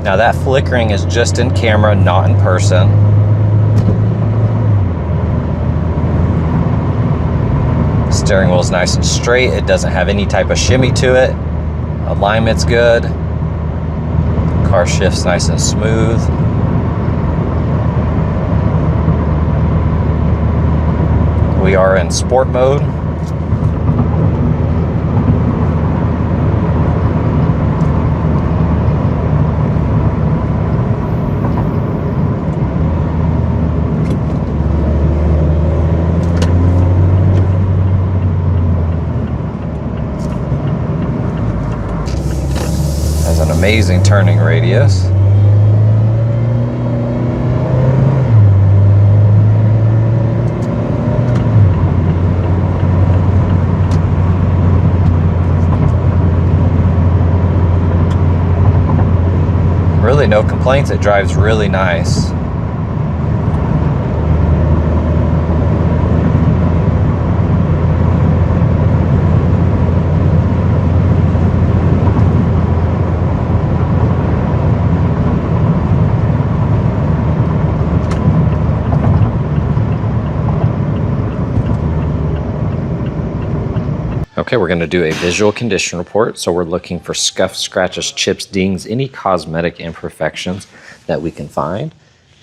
Now that flickering is just in camera, not in person. Steering wheel is nice and straight. It doesn't have any type of shimmy to it. Alignment's good. Car shifts nice and smooth. We are in sport mode. Has an amazing turning radius. Really no complaints. It drives really nice. Okay, we're going to do a visual condition report. So we're looking for scuffs, scratches, chips, dings, any cosmetic imperfections that we can find.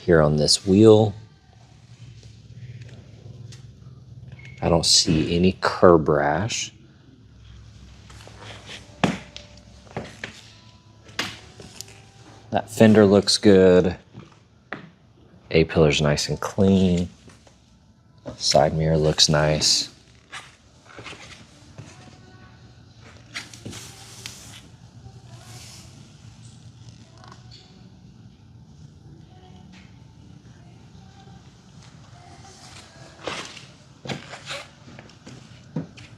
Here on this wheel, I don't see any curb rash. That fender looks good. A-pillar's nice and clean. Side mirror looks nice.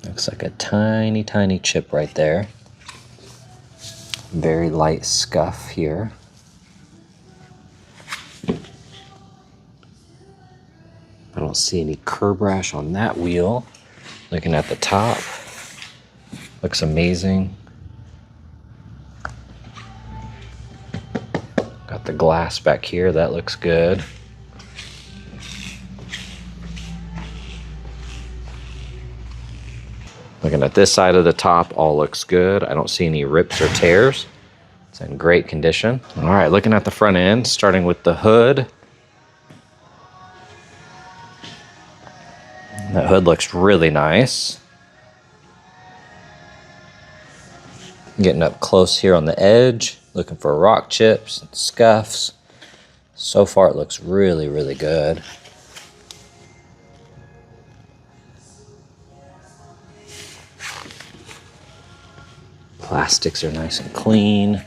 Looks like a tiny, tiny chip right there. Very light scuff here. I don't see any curb rash on that wheel. Looking at the top, looks amazing. Got the glass back here, that looks good. Looking at this side of the top, all looks good. I don't see any rips or tears. It's in great condition. All right, looking at the front end, starting with the hood. That hood looks really nice. Getting up close here on the edge, looking for rock chips and scuffs. So far it looks really, really good. Plastics are nice and clean.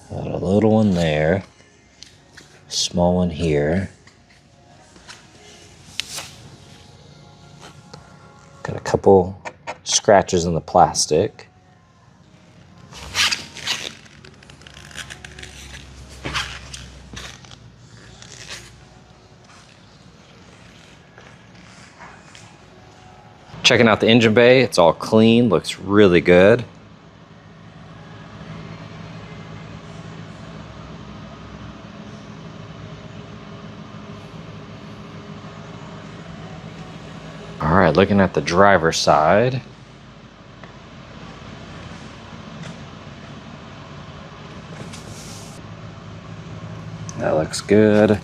Got a little one there. Small one here. Got a couple scratches in the plastic. Checking out the engine bay, it's all clean, looks really good. All right, looking at the driver's side. That looks good.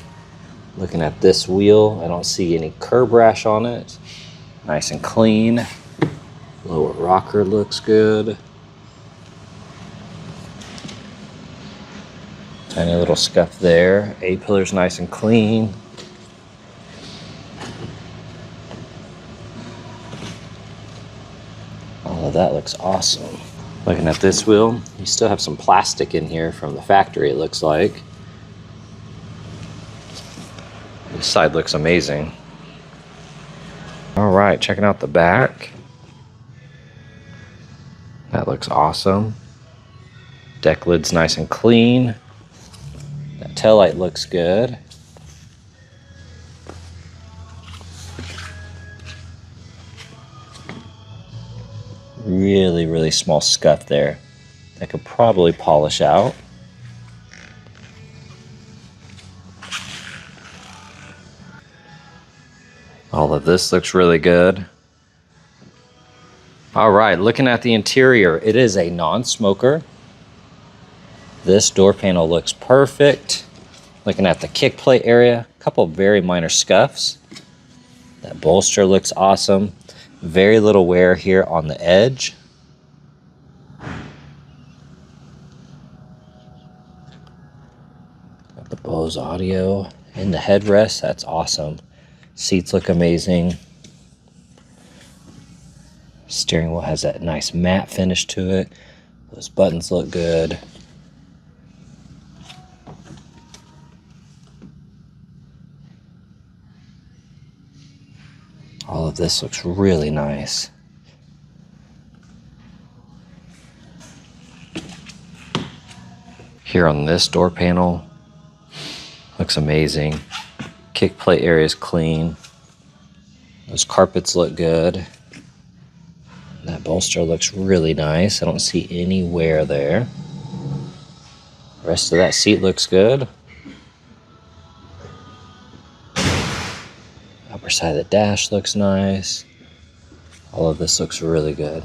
Looking at this wheel, I don't see any curb rash on it. Nice and clean. Lower rocker looks good. Tiny little scuff there. A-pillar's nice and clean. All of that looks awesome. Looking at this wheel, you still have some plastic in here from the factory, it looks like. This side looks amazing. All right, checking out the back. That looks awesome. Deck lid's nice and clean. That taillight looks good. really, really small scuff there. I could probably polish out. All of this looks really good. All right, looking at the interior, it is a non-smoker. This door panel looks perfect. Looking at the kick plate area, a couple very minor scuffs. That bolster looks awesome. Very little wear here on the edge. Got the Bose audio in the headrest, that's awesome. Seats look amazing. Steering wheel has that nice matte finish to it. Those buttons look good. All of this looks really nice. Here on this door panel, looks amazing. Kick plate area is clean. Those carpets look good. That bolster looks really nice. I don't see any wear there. The rest of that seat looks good. Upper side of the dash looks nice. All of this looks really good.